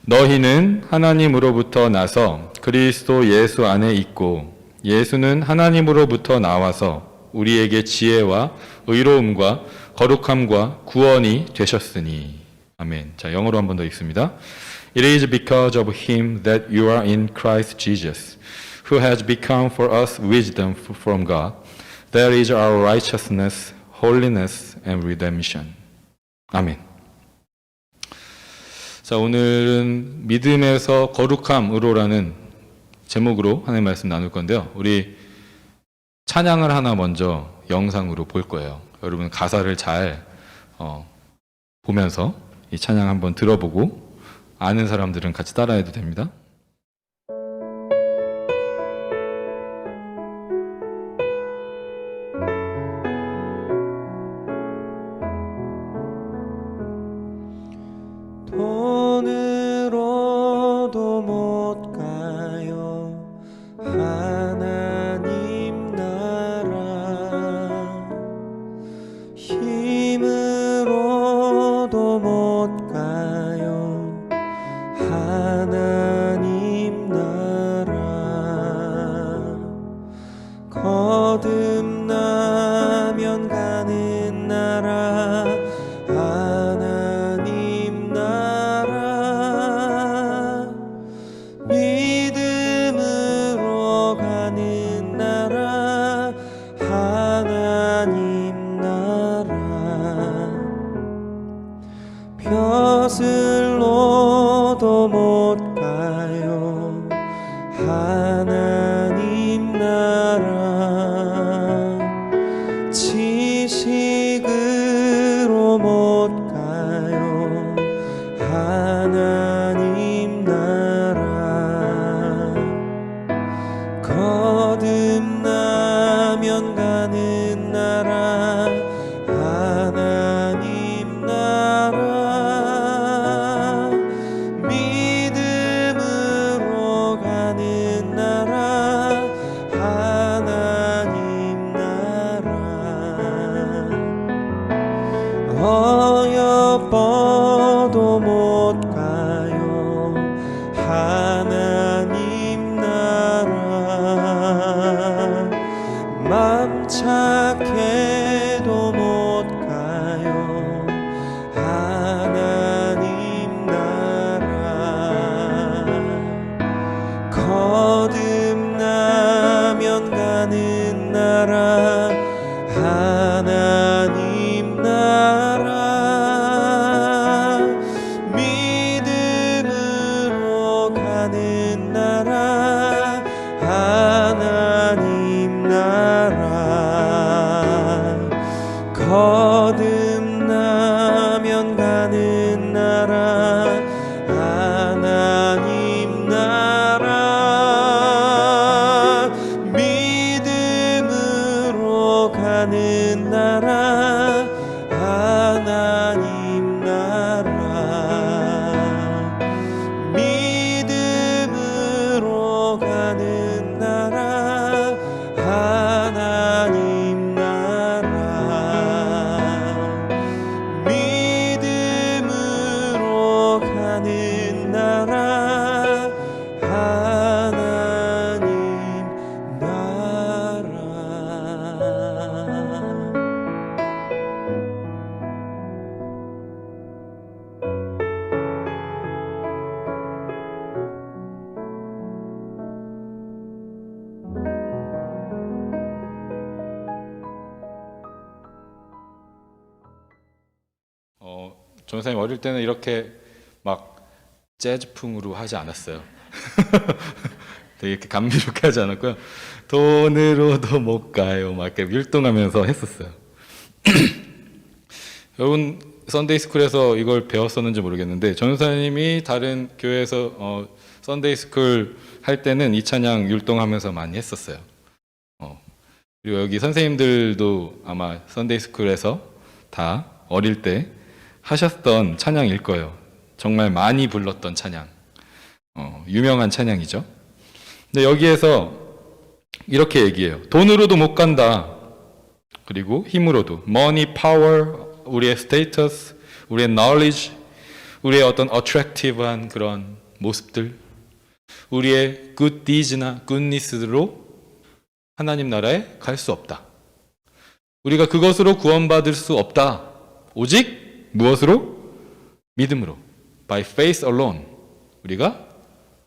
너희는 하나님으로부터 나서 그리스도 예수 안에 있고 예수는 하나님으로부터 나와서 우리에게 지혜와 의로움과 거룩함과 구원이 되셨으니. 아멘. 자, 영어로 한 번 더 읽습니다. It is because of him that you are in Christ Jesus, who has become for us wisdom from God. That is our righteousness, holiness, and redemption. 아멘. 자, 오늘은 믿음에서 거룩함으로라는 제목으로 하나님 말씀 나눌 건데요. 우리 찬양을 하나 먼저 영상으로 볼 거예요. 여러분 가사를 잘 보면서 이 찬양 한번 들어보고 아는 사람들은 같이 따라해도 됩니다. 돈으로도 못 가요 하나님 나라, 힘으로도 못 가요 하나님 나라, 거듭나면 가는 나라 하나님 나라, 믿음으로 가는 나라 하나님 나라, 벼슬로도 못 가요 하나님 나라, 지식으로 못 가요 하나님 나라, 거듭나면 가는 나라 하나님 나라, 믿음으로 가는 나라 하나님 나라, 어여뻐도 못 가요 하나님 나라, 맘 착해도 못 가요 하나님 나라, 거듭나면 가는 나라 하나님 나라, 믿음으로 가는 나라 하나님 나라, 거듭나면 가는 나라 하나님 나라, 믿음으로 가는 나라 하나님 나라, 믿음으로 가는 나라 하나님 나라, 믿음으로 가는 나라 하나님 나라. 전사님 어릴 때는 이렇게 막 재즈풍으로 하지 않았어요. 되게 이렇게 감미롭게 하지 않았고요. 돈으로도 못 가요. 막 이렇게 율동하면서 했었어요. 여러분 썬데이 스쿨에서 이걸 배웠었는지 모르겠는데 전사님이 다른 교회에서 썬데이 스쿨 할 때는 이 찬양 율동하면서 많이 했었어요. 그리고 여기 선생님들도 아마 썬데이 스쿨에서 다 어릴 때 하셨던 찬양일 거예요. 정말 많이 불렀던 찬양, 유명한 찬양이죠. 근데 여기에서 이렇게 얘기해요. 돈으로도 못 간다. 그리고 힘으로도, money, power, 우리의 스테이터스, 우리의 knowledge, 우리의 어떤 attractive한 그런 모습들, 우리의 good deeds나 goodness로 하나님 나라에 갈 수 없다. 우리가 그것으로 구원받을 수 없다. 오직 무엇으로? 믿음으로. By faith alone. 우리가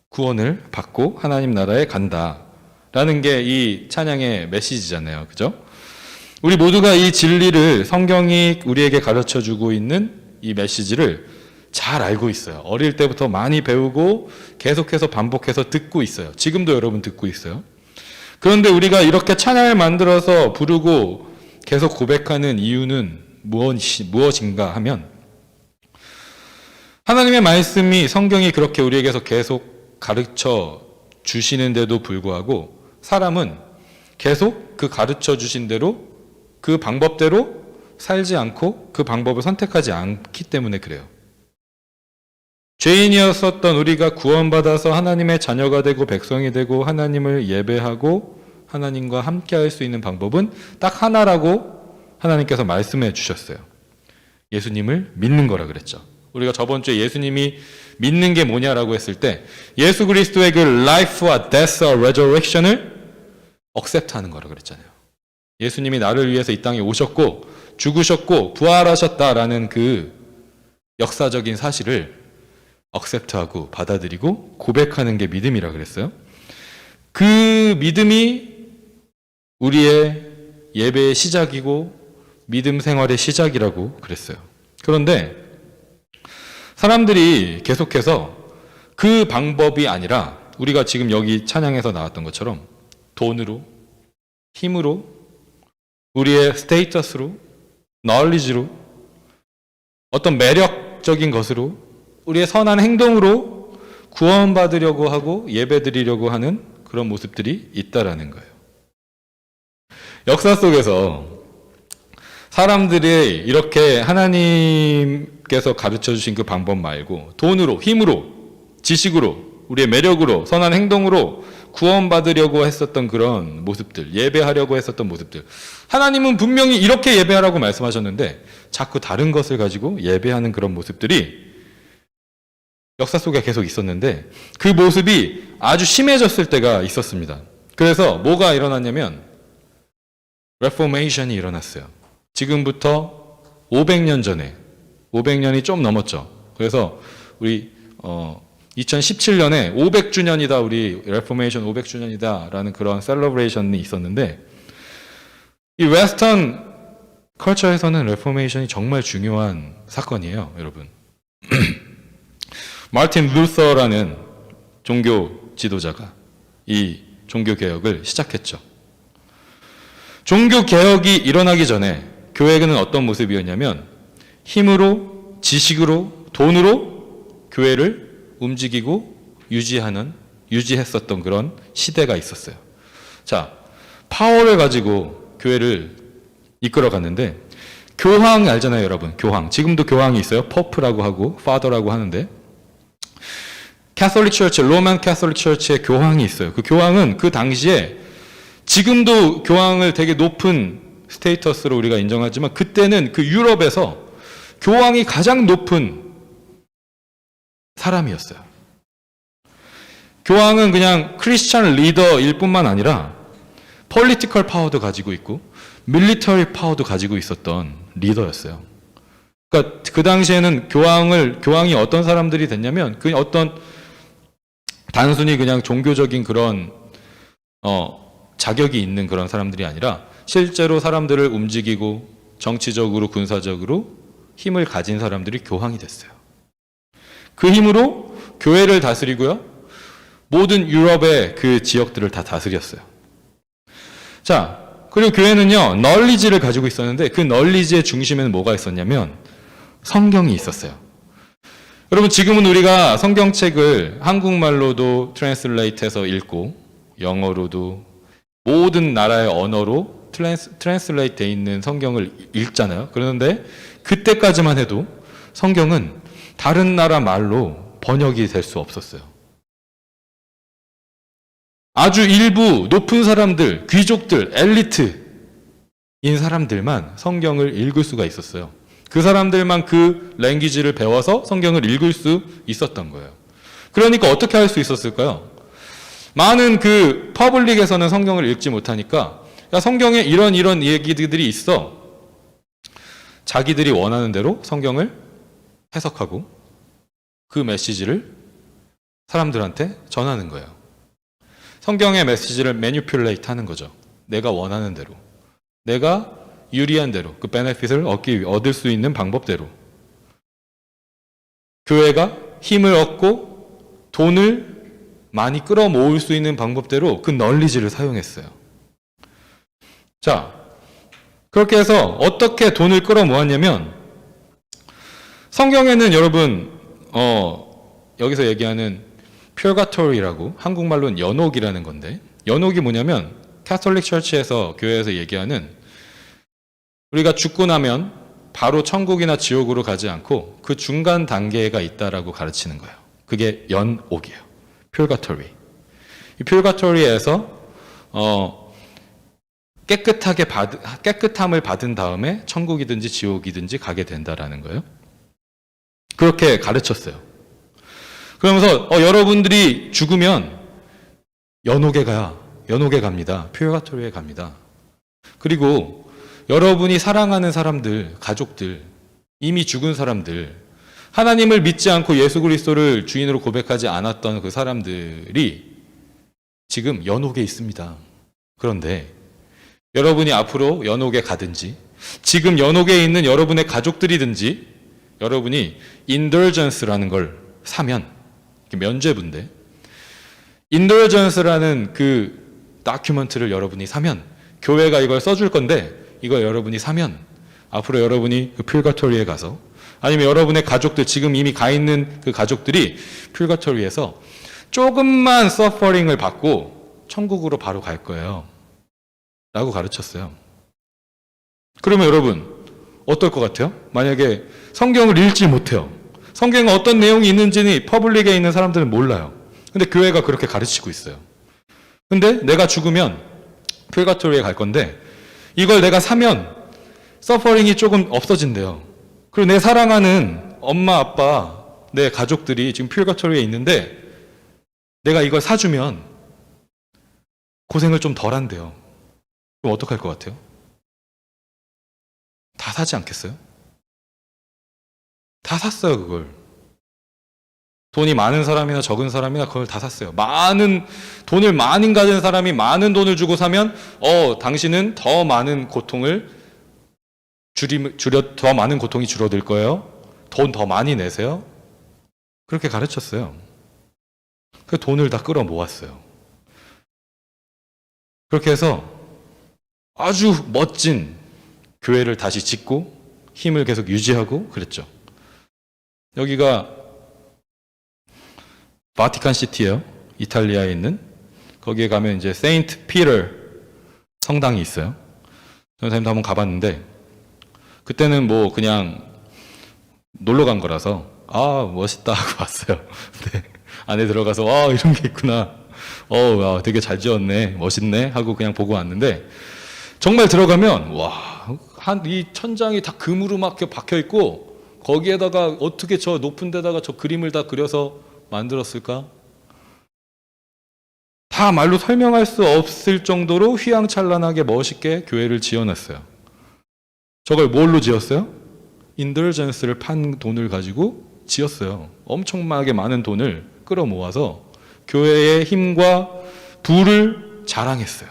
구원을 받고 하나님 나라에 간다. 라는 게 이 찬양의 메시지잖아요. 그죠? 우리 모두가 이 진리를 성경이 우리에게 가르쳐 주고 있는 이 메시지를 잘 알고 있어요. 어릴 때부터 많이 배우고 계속해서 반복해서 듣고 있어요. 지금도 여러분 듣고 있어요. 그런데 우리가 이렇게 찬양을 만들어서 부르고 계속 고백하는 이유는 무엇인가 하면 하나님의 말씀이 성경이 그렇게 우리에게서 계속 가르쳐 주시는데도 불구하고 사람은 계속 그 가르쳐 주신 대로 그 방법대로 살지 않고 그 방법을 선택하지 않기 때문에 그래요. 죄인이었었던 우리가 구원받아서 하나님의 자녀가 되고 백성이 되고 하나님을 예배하고 하나님과 함께 할 수 있는 방법은 딱 하나라고 하나님께서 말씀해 주셨어요. 예수님을 믿는 거라 그랬죠. 우리가 저번 주에 예수님이 믿는 게 뭐냐라고 했을 때 예수 그리스도의 그 life와 death와 resurrection을 accept하는 거라 그랬잖아요. 예수님이 나를 위해서 이 땅에 오셨고 죽으셨고 부활하셨다라는 그 역사적인 사실을 accept하고 받아들이고 고백하는 게 믿음이라 그랬어요. 그 믿음이 우리의 예배의 시작이고 믿음 생활의 시작이라고 그랬어요. 그런데 사람들이 계속해서 그 방법이 아니라 우리가 지금 여기 찬양에서 나왔던 것처럼 돈으로, 힘으로, 우리의 스테이터스로, knowledge로, 어떤 매력적인 것으로, 우리의 선한 행동으로 구원받으려고 하고 예배드리려고 하는 그런 모습들이 있다라는 거예요. 역사 속에서 사람들이 이렇게 하나님께서 가르쳐 주신 그 방법 말고 돈으로, 힘으로, 지식으로, 우리의 매력으로, 선한 행동으로 구원받으려고 했었던 그런 모습들, 예배하려고 했었던 모습들. 하나님은 분명히 이렇게 예배하라고 말씀하셨는데 자꾸 다른 것을 가지고 예배하는 그런 모습들이 역사 속에 계속 있었는데 그 모습이 아주 심해졌을 때가 있었습니다. 그래서 뭐가 일어났냐면 레포메이션이 일어났어요. 지금부터 500년 전에, 500년이 좀 넘었죠. 그래서 우리 2017년에 500주년이다, 우리 레포메이션 500주년이다 라는 그런 셀러브레이션이 있었는데 이 웨스턴 컬처에서는 레포메이션이 정말 중요한 사건이에요, 여러분. 마틴 루서라는 종교 지도자가 이 종교 개혁을 시작했죠. 종교 개혁이 일어나기 전에 교회는 어떤 모습이었냐면 힘으로, 지식으로, 돈으로 교회를 움직이고 유지했었던 그런 시대가 있었어요. 자, 파워를 가지고 교회를 이끌어갔는데 교황 알잖아요, 여러분. 교황. 지금도 교황이 있어요. 포프라고 하고 파더라고 하는데 캐톨릭 처치, 로만 캐톨릭 처치의 교황이 있어요. 그 교황은 그 당시에 지금도 교황을 되게 높은 스테이터스로 우리가 인정하지만 그때는 그 유럽에서 교황이 가장 높은 사람이었어요. 교황은 그냥 크리스찬 리더일 뿐만 아니라 폴리티컬 파워도 가지고 있고 밀리터리 파워도 가지고 있었던 리더였어요. 그러니까 그 당시에는 교황이 어떤 사람들이 됐냐면 그 어떤 단순히 그냥 종교적인 그런 자격이 있는 그런 사람들이 아니라 실제로 사람들을 움직이고 정치적으로 군사적으로 힘을 가진 사람들이 교황이 됐어요. 그 힘으로 교회를 다스리고요. 모든 유럽의 그 지역들을 다 다스렸어요. 자, 그리고 교회는요, 널리지를 가지고 있었는데 그 널리지의 중심에는 뭐가 있었냐면 성경이 있었어요. 여러분, 지금은 우리가 성경책을 한국말로도 트랜슬레이트해서 읽고 영어로도 모든 나라의 언어로 트랜슬레이트 돼 있는 성경을 읽잖아요. 그런데 그때까지만 해도 성경은 다른 나라 말로 번역이 될 수 없었어요. 아주 일부 높은 사람들, 귀족들, 엘리트인 사람들만 성경을 읽을 수가 있었어요. 그 사람들만 그 랭귀지를 배워서 성경을 읽을 수 있었던 거예요. 그러니까 어떻게 할 수 있었을까요? 많은 그 퍼블릭에서는 성경을 읽지 못하니까 야, 성경에 이런 얘기들이 있어. 자기들이 원하는 대로 성경을 해석하고 그 메시지를 사람들한테 전하는 거예요. 성경의 메시지를 매니퓰레이트 하는 거죠. 내가 원하는 대로. 내가 유리한 대로. 그 베네핏을 얻을 수 있는 방법대로. 교회가 힘을 얻고 돈을 많이 끌어모을 수 있는 방법대로 그 널리지를 사용했어요. 자, 그렇게 해서 어떻게 돈을 끌어모았냐면 성경에는 여러분 여기서 얘기하는 퓨어가토리라고 한국말로는 연옥이라는 건데 연옥이 뭐냐면 캐톨릭 처치에서 교회에서 얘기하는 우리가 죽고 나면 바로 천국이나 지옥으로 가지 않고 그 중간 단계가 있다라고 가르치는 거예요. 그게 연옥이에요. 퓨어가토리. 이 퓨어가토리에서 깨끗함을 받은 다음에 천국이든지 지옥이든지 가게 된다라는 거예요. 그렇게 가르쳤어요. 그러면서 여러분들이 죽으면 연옥에 갑니다. 퓨어가토리에 갑니다. 그리고 여러분이 사랑하는 사람들, 가족들, 이미 죽은 사람들, 하나님을 믿지 않고 예수 그리스도를 주인으로 고백하지 않았던 그 사람들이 지금 연옥에 있습니다. 그런데 여러분이 앞으로 연옥에 가든지 지금 연옥에 있는 여러분의 가족들이든지 여러분이 indulgence라는 걸 사면 면죄부인데 indulgence라는 그 다큐멘트를 여러분이 사면 교회가 이걸 써줄 건데 이걸 여러분이 사면 앞으로 여러분이 그 퓨어가토리에 가서 아니면 여러분의 가족들 지금 이미 가 있는 그 가족들이 퓨어가토리에서 조금만 서퍼링을 받고 천국으로 바로 갈 거예요. 라고 가르쳤어요. 그러면 여러분 어떨 것 같아요? 만약에 성경을 읽지 못해요. 성경에 어떤 내용이 있는지는 퍼블릭에 있는 사람들은 몰라요. 근데 교회가 그렇게 가르치고 있어요. 근데 내가 죽으면 퓨어가토리에 갈 건데 이걸 내가 사면 서퍼링이 조금 없어진대요. 그리고 내 사랑하는 엄마, 아빠, 내 가족들이 지금 퓨어가토리에 있는데 내가 이걸 사주면 고생을 좀 덜 한대요. 그럼 어떡할 것 같아요? 다 사지 않겠어요? 다 샀어요, 그걸. 돈이 많은 사람이나 적은 사람이나 그걸 다 샀어요. 돈을 많이 가진 사람이 많은 돈을 주고 사면, 당신은 더 많은 고통을 더 많은 고통이 줄어들 거예요. 돈 더 많이 내세요. 그렇게 가르쳤어요. 그 돈을 다 끌어 모았어요. 그렇게 해서 아주 멋진 교회를 다시 짓고 힘을 계속 유지하고 그랬죠. 여기가 바티칸 시티예요. 이탈리아에 있는. 거기에 가면 이제 세인트 피터 성당이 있어요. 선생님도 한번 가봤는데 그때는 뭐 그냥 놀러 간 거라서 멋있다 하고 왔어요. 근데 안에 들어가서 이런 게 있구나. 되게 잘 지었네. 멋있네 하고 그냥 보고 왔는데 정말 들어가면 이 천장이 다 금으로 막 박혀 있고 거기에다가 어떻게 저 높은 데다가 저 그림을 다 그려서 만들었을까? 다 말로 설명할 수 없을 정도로 휘황찬란하게 멋있게 교회를 지어놨어요. 저걸 뭘로 지었어요? 인덜전스를 판 돈을 가지고 지었어요. 엄청나게 많은 돈을 끌어모아서 교회의 힘과 부를 자랑했어요.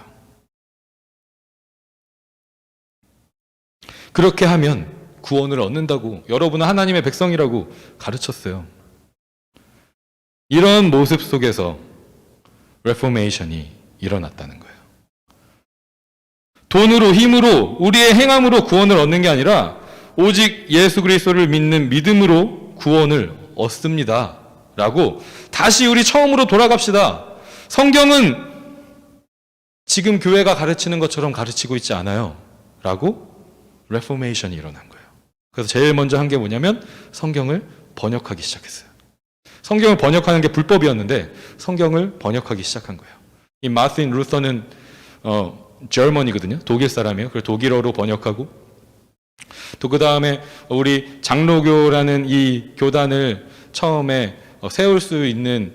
그렇게 하면 구원을 얻는다고, 여러분은 하나님의 백성이라고 가르쳤어요. 이런 모습 속에서 레포메이션이 일어났다는 거예요. 돈으로, 힘으로, 우리의 행함으로 구원을 얻는 게 아니라 오직 예수 그리스도를 믿는 믿음으로 구원을 얻습니다. 라고 다시 우리 처음으로 돌아갑시다. 성경은 지금 교회가 가르치는 것처럼 가르치고 있지 않아요. 라고 레포메이션이 일어난 거예요. 그래서 제일 먼저 한 게 뭐냐면 성경을 번역하기 시작했어요. 성경을 번역하는 게 불법이었는데 성경을 번역하기 시작한 거예요. 이 마틴 루터는 저머니거든요. 독일 사람이에요. 그래서 독일어로 번역하고 또 그 다음에 우리 장로교라는 이 교단을 처음에 세울 수 있는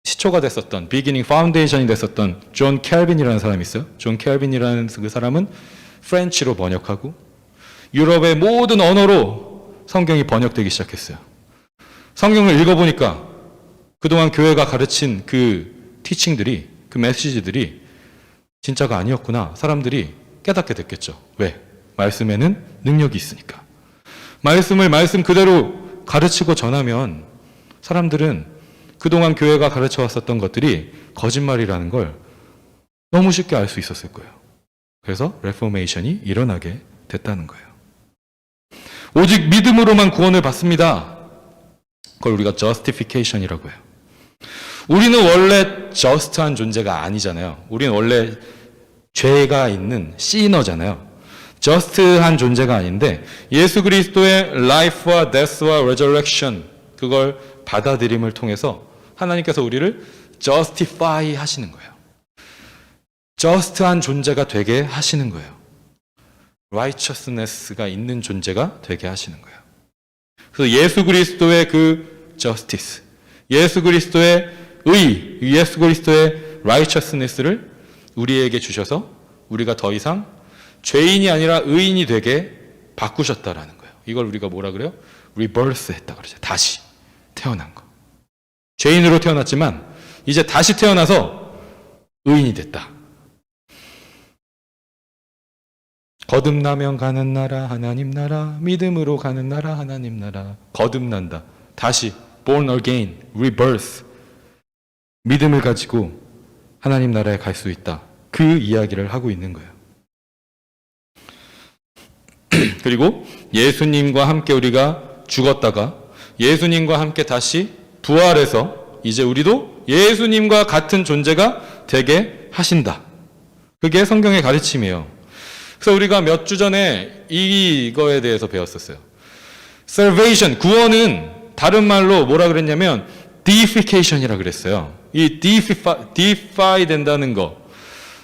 시초가 됐었던, 비기닝 파운데이션이 됐었던 존 켈빈이라는 사람이 있어요. 존 켈빈이라는 그 사람은 프렌치로 번역하고 유럽의 모든 언어로 성경이 번역되기 시작했어요. 성경을 읽어보니까 그동안 교회가 가르친 그 티칭들이, 그 메시지들이 진짜가 아니었구나. 사람들이 깨닫게 됐겠죠. 왜? 말씀에는 능력이 있으니까. 말씀을 말씀 그대로 가르치고 전하면 사람들은 그동안 교회가 가르쳐 왔었던 것들이 거짓말이라는 걸 너무 쉽게 알 수 있었을 거예요. 그래서 레포메이션이 일어나게 됐다는 거예요. 오직 믿음으로만 구원을 받습니다. 그걸 우리가 justification이라고 해요. 우리는 원래 just한 존재가 아니잖아요. 우리는 원래 죄가 있는 시너잖아요. just한 존재가 아닌데 예수 그리스도의 life와 death와 resurrection, 그걸 받아들임을 통해서 하나님께서 우리를 justify 하시는 거예요. just한 존재가 되게 하시는 거예요. righteousness가 있는 존재가 되게 하시는 거예요. 그래서 예수 그리스도의 그 justice, 예수 그리스도의 의, 예수 그리스도의 righteousness를 우리에게 주셔서 우리가 더 이상 죄인이 아니라 의인이 되게 바꾸셨다라는 거예요. 이걸 우리가 뭐라 그래요? rebirth 했다 그러죠. 다시 태어난 거. 죄인으로 태어났지만 이제 다시 태어나서 의인이 됐다. 거듭나면 가는 나라 하나님 나라, 믿음으로 가는 나라 하나님 나라. 거듭난다. 다시 born again, rebirth. 믿음을 가지고 하나님 나라에 갈 수 있다. 그 이야기를 하고 있는 거예요. 그리고 예수님과 함께 우리가 죽었다가 예수님과 함께 다시 부활해서 이제 우리도 예수님과 같은 존재가 되게 하신다. 그게 성경의 가르침이에요. 그래서 우리가 몇 주 전에 이거에 대해서 배웠었어요. salvation, 구원은 다른 말로 뭐라 그랬냐면 deification이라 그랬어요. 이 deify 된다는 거,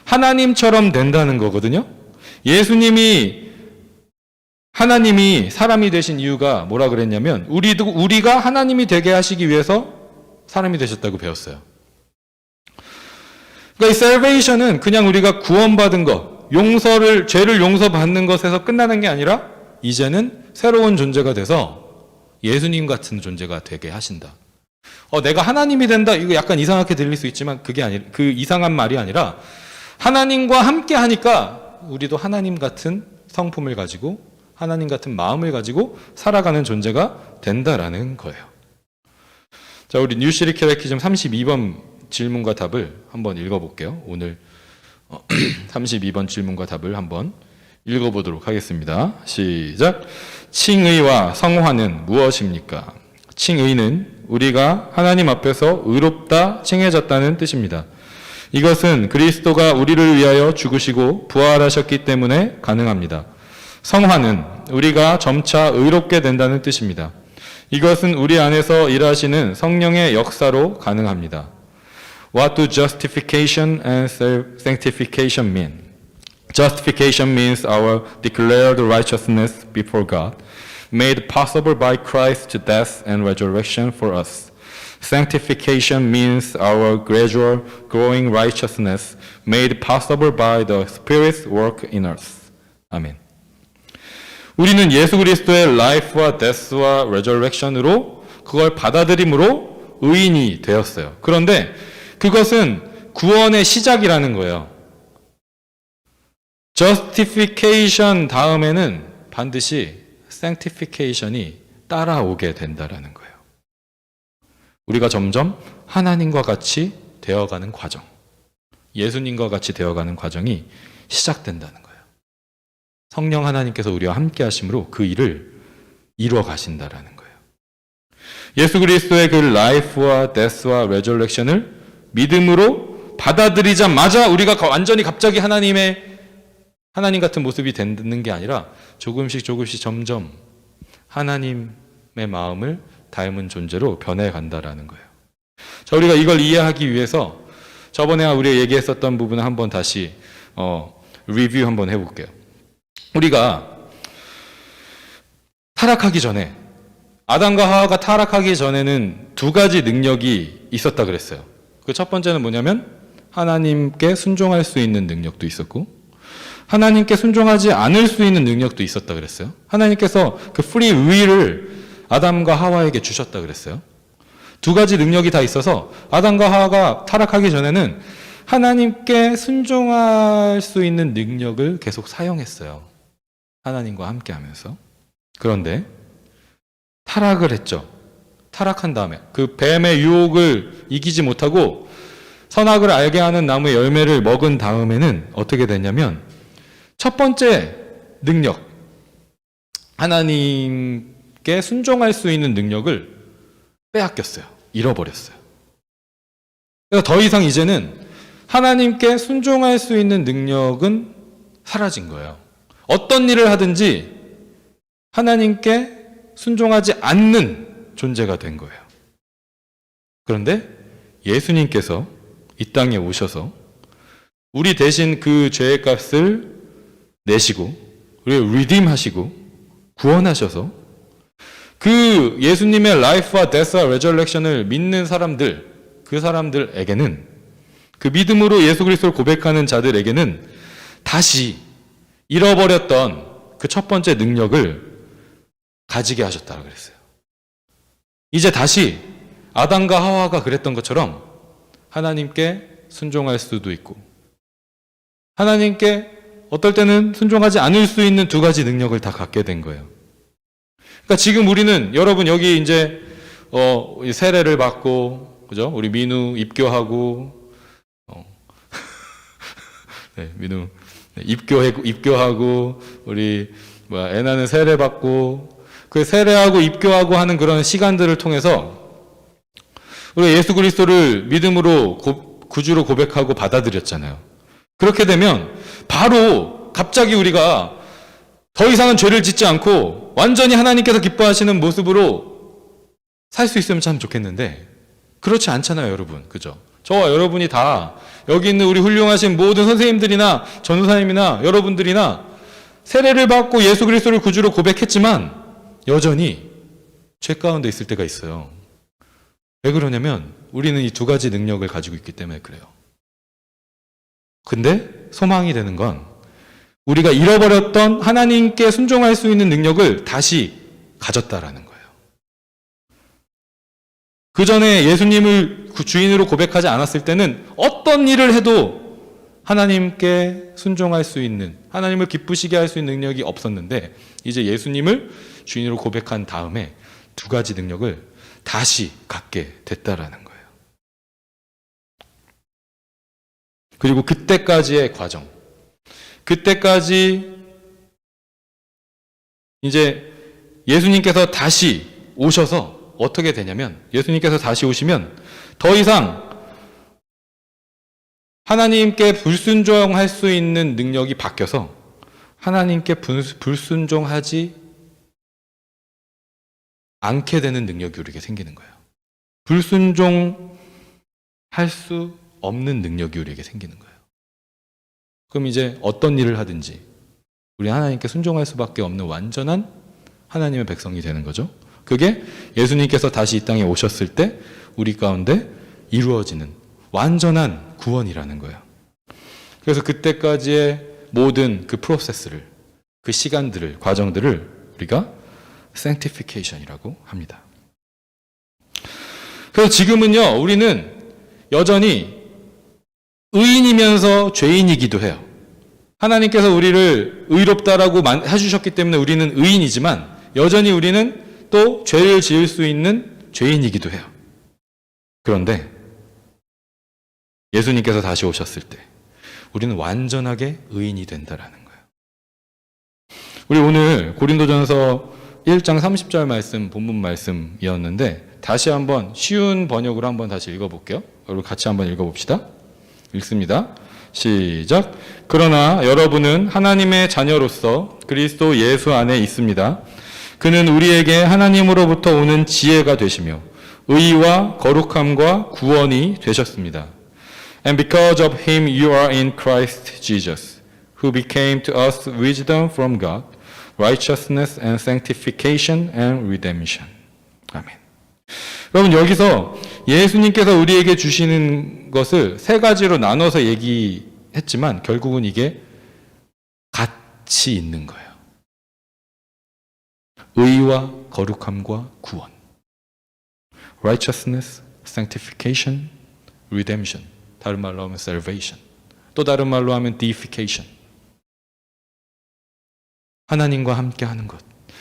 하나님처럼 된다는 거거든요. 하나님이 사람이 되신 이유가 뭐라 그랬냐면 우리가 하나님이 되게 하시기 위해서 사람이 되셨다고 배웠어요. 그러니까 이 salvation은 그냥 우리가 구원받은 것, 죄를 용서받는 것에서 끝나는 게 아니라 이제는 새로운 존재가 돼서 예수님 같은 존재가 되게 하신다. 내가 하나님이 된다. 이거 약간 이상하게 들릴 수 있지만 그 이상한 말이 아니라 하나님과 함께 하니까 우리도 하나님 같은 성품을 가지고 하나님 같은 마음을 가지고 살아가는 존재가 된다라는 거예요. 자, 우리 뉴시리 캐테키즘 32번 질문과 답을 한번 읽어볼게요. 오늘 32번 질문과 답을 한번 읽어보도록 하겠습니다. 시작. 칭의와 성화는 무엇입니까? 칭의는 우리가 하나님 앞에서 의롭다 칭해졌다는 뜻입니다. 이것은 그리스도가 우리를 위하여 죽으시고 부활하셨기 때문에 가능합니다. 성화는 우리가 점차 의롭게 된다는 뜻입니다. 이것은 우리 안에서 일하시는 성령의 역사로 가능합니다. What do justification and sanctification mean? Justification means our declared righteousness before God, made possible by Christ's death and resurrection for us. Sanctification means our gradual growing righteousness, made possible by the Spirit's work in us. 아멘. 우리는 예수 그리스도의 life와 death와 resurrection으로 그걸 받아들임으로 의인이 되었어요. 그런데 그것은 구원의 시작이라는 거예요. justification 다음에는 반드시 sanctification이 따라오게 된다라는 거예요. 우리가 점점 하나님과 같이 되어가는 과정, 예수님과 같이 되어가는 과정이 시작된다는 거예요. 성령 하나님께서 우리와 함께 하심으로 그 일을 이루어 가신다라는 거예요. 예수 그리스도의 그 life와 death와 resurrection을 믿음으로 받아들이자마자 우리가 완전히 갑자기 하나님 같은 모습이 되는 게 아니라 조금씩 점점 하나님의 마음을 닮은 존재로 변해간다라는 거예요. 자, 우리가 이걸 이해하기 위해서 저번에 우리가 얘기했었던 부분을 한번 다시 리뷰 한번 해볼게요. 우리가 타락하기 전에, 아담과 하와가 타락하기 전에는 두 가지 능력이 있었다 그랬어요. 그 첫 번째는 뭐냐면 하나님께 순종할 수 있는 능력도 있었고, 하나님께 순종하지 않을 수 있는 능력도 있었다 그랬어요. 하나님께서 그 프리 윌을 아담과 하와에게 주셨다 그랬어요. 두 가지 능력이 다 있어서 아담과 하와가 타락하기 전에는 하나님께 순종할 수 있는 능력을 계속 사용했어요. 하나님과 함께 하면서. 그런데 타락을 했죠. 타락한 다음에 그 뱀의 유혹을 이기지 못하고 선악을 알게 하는 나무의 열매를 먹은 다음에는 어떻게 됐냐면 첫 번째 능력, 하나님께 순종할 수 있는 능력을 빼앗겼어요. 잃어버렸어요. 그래서 더 이상 이제는 하나님께 순종할 수 있는 능력은 사라진 거예요. 어떤 일을 하든지 하나님께 순종하지 않는 존재가 된 거예요. 그런데 예수님께서 이 땅에 오셔서 우리 대신 그 죄의 값을 내시고 우리를 리딤하시고 구원하셔서 그 예수님의 라이프와 데스와 레저렉션을 믿는 사람들, 그 사람들에게는, 그 믿음으로 예수 그리스도를 고백하는 자들에게는 다시 잃어버렸던 그 첫 번째 능력을 가지게 하셨다고 그랬어요. 이제 다시 아담과 하와가 그랬던 것처럼 하나님께 순종할 수도 있고 하나님께 어떨 때는 순종하지 않을 수 있는 두 가지 능력을 다 갖게 된 거예요. 그러니까 지금 우리는, 여러분 여기 이제 세례를 받고, 그죠? 우리 민우 입교하고, 네, 민우 입교하고, 우리 애나는 세례 받고, 그 세례하고 입교하고 하는 그런 시간들을 통해서 우리가 예수 그리스도를 믿음으로 구주로 고백하고 받아들였잖아요. 그렇게 되면 바로 갑자기 우리가 더 이상은 죄를 짓지 않고 완전히 하나님께서 기뻐하시는 모습으로 살 수 있으면 참 좋겠는데 그렇지 않잖아요, 여러분. 그죠? 저와 여러분이 다 여기 있는 우리 훌륭하신 모든 선생님들이나 전도사님이나 여러분들이나 세례를 받고 예수 그리스도를 구주로 고백했지만 여전히 죄 가운데 있을 때가 있어요. 왜 그러냐면 우리는 이 두 가지 능력을 가지고 있기 때문에 그래요. 근데 소망이 되는 건 우리가 잃어버렸던 하나님께 순종할 수 있는 능력을 다시 가졌다라는 거예요. 그 전에 예수님을 주인으로 고백하지 않았을 때는 어떤 일을 해도 하나님께 순종할 수 있는, 하나님을 기쁘시게 할 수 있는 능력이 없었는데 이제 예수님을 주인으로 고백한 다음에 두 가지 능력을 다시 갖게 됐다라는 거예요. 그리고 그때까지의 과정, 그때까지 이제 예수님께서 다시 오셔서 어떻게 되냐면, 예수님께서 다시 오시면 더 이상 하나님께 불순종할 수 있는 능력이 바뀌어서 하나님께 불순종하지 않게 되는 능력이 우리에게 생기는 거예요. 불순종할 수 없는 능력이 우리에게 생기는 거예요. 그럼 이제 어떤 일을 하든지 우리 하나님께 순종할 수밖에 없는 완전한 하나님의 백성이 되는 거죠. 그게 예수님께서 다시 이 땅에 오셨을 때 우리 가운데 이루어지는 완전한 구원이라는 거예요. 그래서 그때까지의 모든 그 프로세스를, 그 시간들을, 과정들을 우리가 sanctification이라고 합니다. 그래서 지금은요, 우리는 여전히 의인이면서 죄인이기도 해요. 하나님께서 우리를 의롭다라고 해주셨기 때문에 우리는 의인이지만 여전히 우리는 또 죄를 지을 수 있는 죄인이기도 해요. 그런데 예수님께서 다시 오셨을 때 우리는 완전하게 의인이 된다라는 거예요. 우리 오늘 고린도전서 1장 30절 말씀, 본문 말씀이었는데 다시 한번 쉬운 번역으로 한번 다시 읽어볼게요. 여러분 같이 한번 읽어봅시다. 읽습니다. 시작. 그러나 여러분은 하나님의 자녀로서 그리스도 예수 안에 있습니다. 그는 우리에게 하나님으로부터 오는 지혜가 되시며 의와 거룩함과 구원이 되셨습니다. And because of him you are in Christ Jesus, who became to us wisdom from God, righteousness and sanctification and redemption. 아멘. 여러분, 여기서 예수님께서 우리에게 주시는 것을 세 가지로 나눠서 얘기했지만 결국은 이게 같이 있는 거예요. 의와 거룩함과 구원. righteousness, sanctification, redemption. 다른 말로 하면 salvation. 또 다른 말로 하면 deification. 하나님과 함께 하는 것.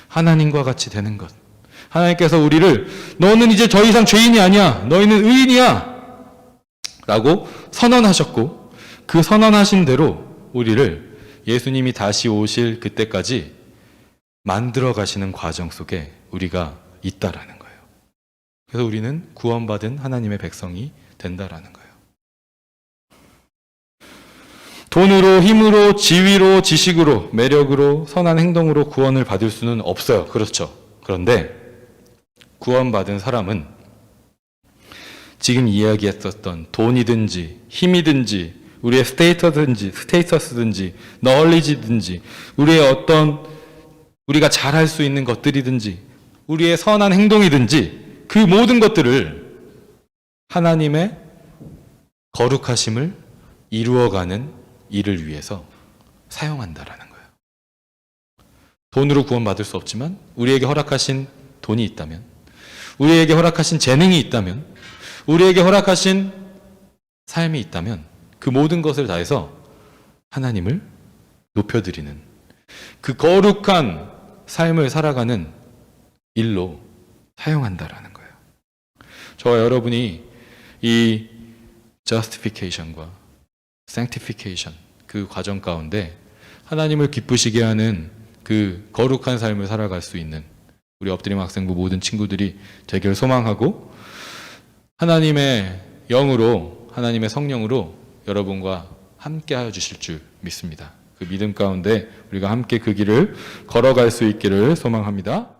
하나님과 같이 되는 것. 하나님께서 우리를 너는 이제 더 이상 죄인이 아니야. 너희는 의인이야. 라고 선언하셨고 그 선언하신 대로 우리를 예수님이 다시 오실 그때까지 만들어 가시는 과정 속에 우리가 있다라는 거예요. 그래서 우리는 구원받은 하나님의 백성이 된다라는 거예요. 돈으로, 힘으로, 지위로, 지식으로, 매력으로, 선한 행동으로 구원을 받을 수는 없어요. 그렇죠. 그런데 구원받은 사람은 지금 이야기했었던 돈이든지 힘이든지 우리의 스테이터스든지 너리지든지 우리의 어떤 우리가 잘할 수 있는 것들이든지 우리의 선한 행동이든지 그 모든 것들을 하나님의 거룩하심을 이루어가는 일을 위해서 사용한다라는 거예요. 돈으로 구원받을 수 없지만 우리에게 허락하신 돈이 있다면, 우리에게 허락하신 재능이 있다면, 우리에게 허락하신 삶이 있다면 그 모든 것을 다해서 하나님을 높여드리는 그 거룩한 삶을 살아가는 일로 사용한다라는 거예요. 저와 여러분이 이 justification과 sanctification 그 과정 가운데 하나님을 기쁘시게 하는 그 거룩한 삶을 살아갈 수 있는 우리 엎드림 학생부 모든 친구들이 되길 소망하고 하나님의 영으로 하나님의 성령으로 여러분과 함께 하여 주실 줄 믿습니다. 그 믿음 가운데 우리가 함께 그 길을 걸어갈 수 있기를 소망합니다.